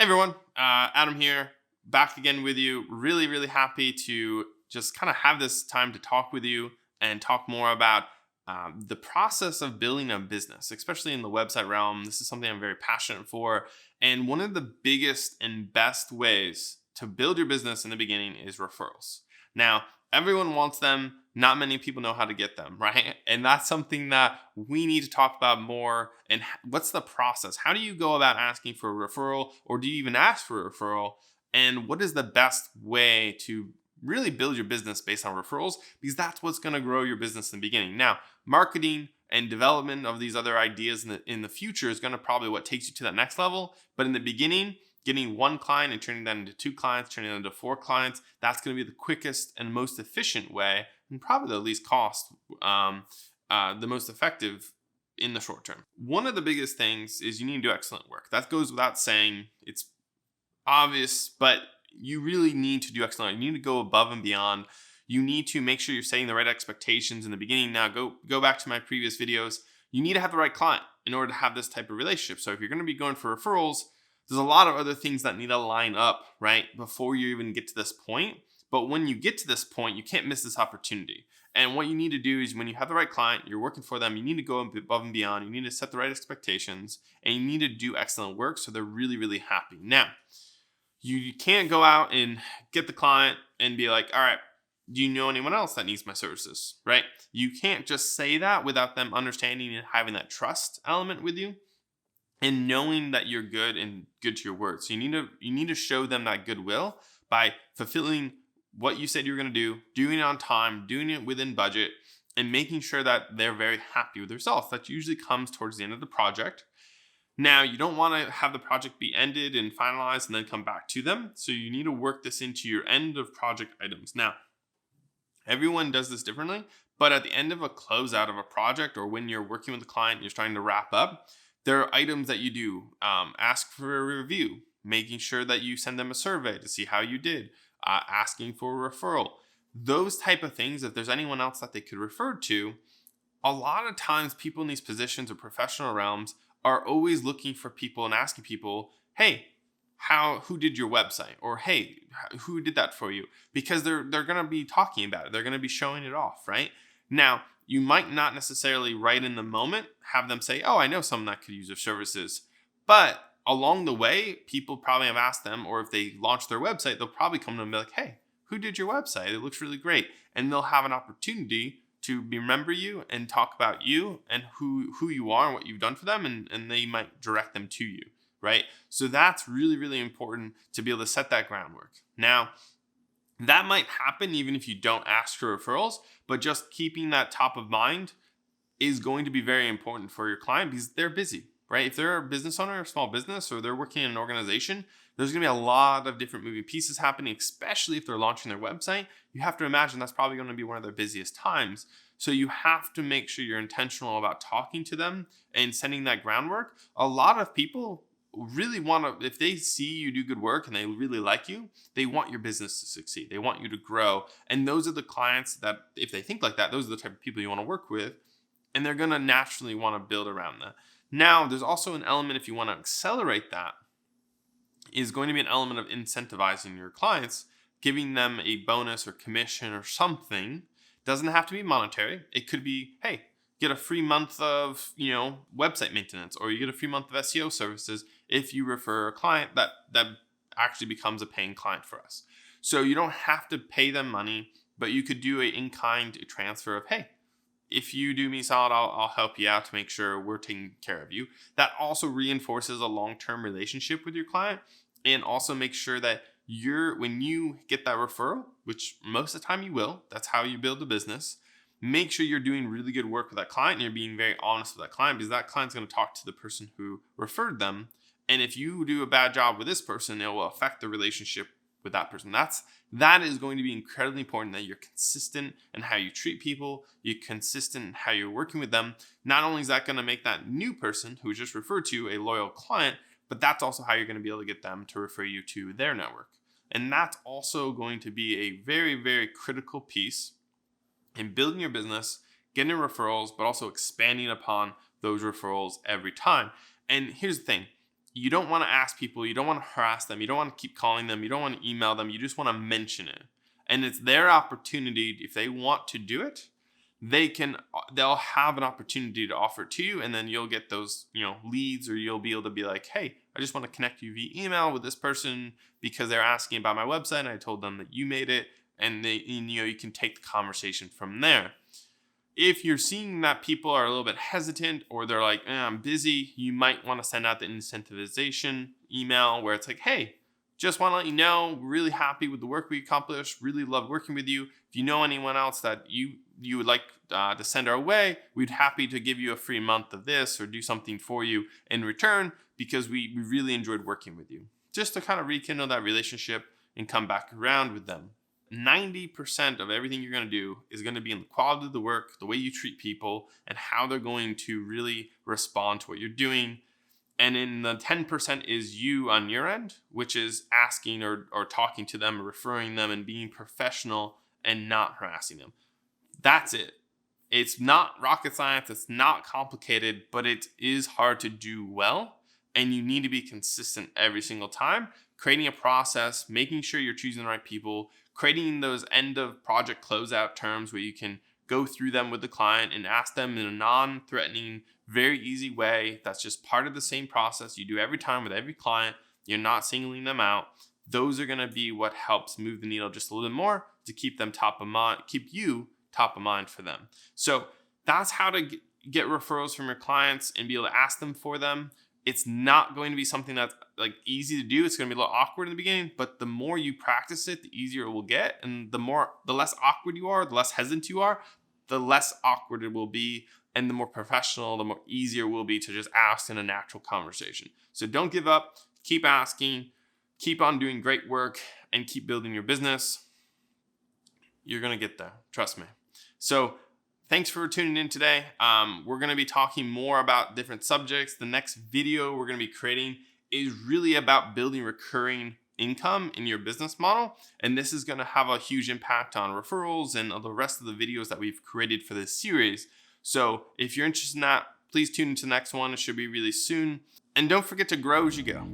Hey everyone, Adam here, back again with you. Really happy to just kind of have this time to talk with you and talk more about the process of building a business, especially in the website realm. This is something I'm very passionate for. And one of the biggest and best ways to build your business in the beginning is referrals. Now, everyone wants them. Not many people know how to get them, right? And that's something that we need to talk about more. And what's the process? How do you go about asking for a referral, or do you even ask for a referral? And what is the best way to really build your business based on referrals? Because that's what's going to grow your business in the beginning. Now, marketing and development of these other ideas in the future is going to probably what takes you to that next level. But in the beginning, getting one client and turning that into two clients, turning that into four clients, that's going to be the quickest and most efficient way, and probably the least cost, the most effective in the short term. One of the biggest things is you need to do excellent work. That goes without saying. It's obvious, but you really need to do excellent. You need to go above and beyond. You need to make sure you're setting the right expectations in the beginning. Now, go back to my previous videos. You need to have the right client in order to have this type of relationship. So if you're going to be going for referrals, there's a lot of other things that need to line up, right, before you even get to this point. But when you get to this point, you can't miss this opportunity. And what you need to do is when you have the right client, you're working for them, you need to go above and beyond. You need to set the right expectations, and you need to do excellent work so they're really happy. Now, you can't go out and get the client and be like, all right, do you know anyone else that needs my services, right? You can't just say that without them understanding and having that trust element with you, and knowing that you're good and good to your word. So you need to show them that goodwill by fulfilling what you said you were going to do, doing it on time, doing it within budget, and making sure that they're very happy with themselves. That usually comes towards the end of the project. Now, you don't want to have the project be ended and finalized and then come back to them. So you need to work this into your end of project items. Now, everyone does this differently, but at the end of a closeout of a project, or when you're working with a client and you're trying to wrap up, there are items that you do. Ask for a review, making sure that you send them a survey to see how you did, asking for a referral. Those type of things, if there's anyone else that they could refer to, a lot of times people in these positions or professional realms are always looking for people and asking people, hey, who did your website? Or hey, who did that for you? Because they're going to be talking about it. They're going to be showing it off, right? Now, you might not necessarily right in the moment have them say, oh, I know someone that could use your services. But along the way, people probably have asked them, or if they launch their website, they'll probably come to them and be like, hey, who did your website? It looks really great. And they'll have an opportunity to remember you and talk about you and who you are and what you've done for them. And they might direct them to you, right? So that's really important to be able to set that groundwork. Now, that might happen even if you don't ask for referrals, but just keeping that top of mind is going to be very important for your client because they're busy, right? If they're a business owner, a small business, or they're working in an organization, there's going to be a lot of different moving pieces happening, especially if they're launching their website. You have to imagine that's probably going to be one of their busiest times. So you have to make sure you're intentional about talking to them and sending that groundwork. A lot of people really want to, if they see you do good work and they really like you, they want your business to succeed. They want you to grow. And those are the clients that, if they think like that, those are the type of people you want to work with. And they're going to naturally want to build around that. Now, there's also an element, if you want to accelerate that, is going to be an element of incentivizing your clients, giving them a bonus or commission or something. Doesn't have to be monetary. It could be, hey, get a free month of, website maintenance, or you get a free month of SEO services if you refer a client that actually becomes a paying client for us. So you don't have to pay them money, but you could do an in-kind transfer of, hey, if you do me solid, I'll help you out to make sure we're taking care of you. That also reinforces a long-term relationship with your client, and also make sure that when you get that referral, which most of the time you will, that's how you build a business, make sure you're doing really good work with that client and you're being very honest with that client, because that client's going to talk to the person who referred them. And if you do a bad job with this person, it will affect the relationship with that person. That is going to be incredibly important, that you're consistent in how you treat people, you're consistent in how you're working with them. Not only is that going to make that new person who was just referred to a loyal client, but that's also how you're going to be able to get them to refer you to their network. And that's also going to be a very critical piece in building your business, getting referrals, but also expanding upon those referrals every time. And here's the thing. you don't want to ask people, you don't want to harass them, you don't want to keep calling them, you don't want to email them, you just want to mention it. And it's their opportunity. If they want to do it, they'll have an opportunity to offer it to you, and then you'll get those, leads, or you'll be able to be like, hey, I just want to connect you via email with this person because they're asking about my website and I told them that you made it, and you can take the conversation from there. If you're seeing that people are a little bit hesitant, or they're like, I'm busy, you might want to send out the incentivization email where it's like, hey, just want to let you know, really happy with the work we accomplished, really love working with you. If you know anyone else that you would like to send our way, we'd happy to give you a free month of this or do something for you in return because we really enjoyed working with you. Just to kind of rekindle that relationship and come back around with them. 90% of everything you're going to do is going to be in the quality of the work, the way you treat people, and how they're going to really respond to what you're doing. And in the 10% is you on your end, which is asking or talking to them, or referring them, and being professional and not harassing them. That's it. It's not rocket science. It's not complicated, but it is hard to do well. And you need to be consistent every single time, creating a process, making sure you're choosing the right people, creating those end of project closeout terms where you can go through them with the client and ask them in a non-threatening, very easy way. That's just part of the same process you do every time with every client. You're not singling them out. Those are going to be what helps move the needle just a little bit more to keep them top of mind, keep you top of mind for them. So that's how to get referrals from your clients and be able to ask them for them. It's not going to be something that's like easy to do. It's going to be a little awkward in the beginning, but the more you practice it, the easier it will get. And the less awkward you are, the less hesitant you are, the less awkward it will be. And the more professional, the more easier it will be to just ask in a natural conversation. So don't give up, keep asking, keep on doing great work, and keep building your business. You're going to get there. Trust me. So thanks for tuning in today. We're going to be talking more about different subjects. The next video we're going to be creating is really about building recurring income in your business model. And this is going to have a huge impact on referrals and the rest of the videos that we've created for this series. So if you're interested in that, please tune into the next one. It should be really soon. And don't forget to grow as you go.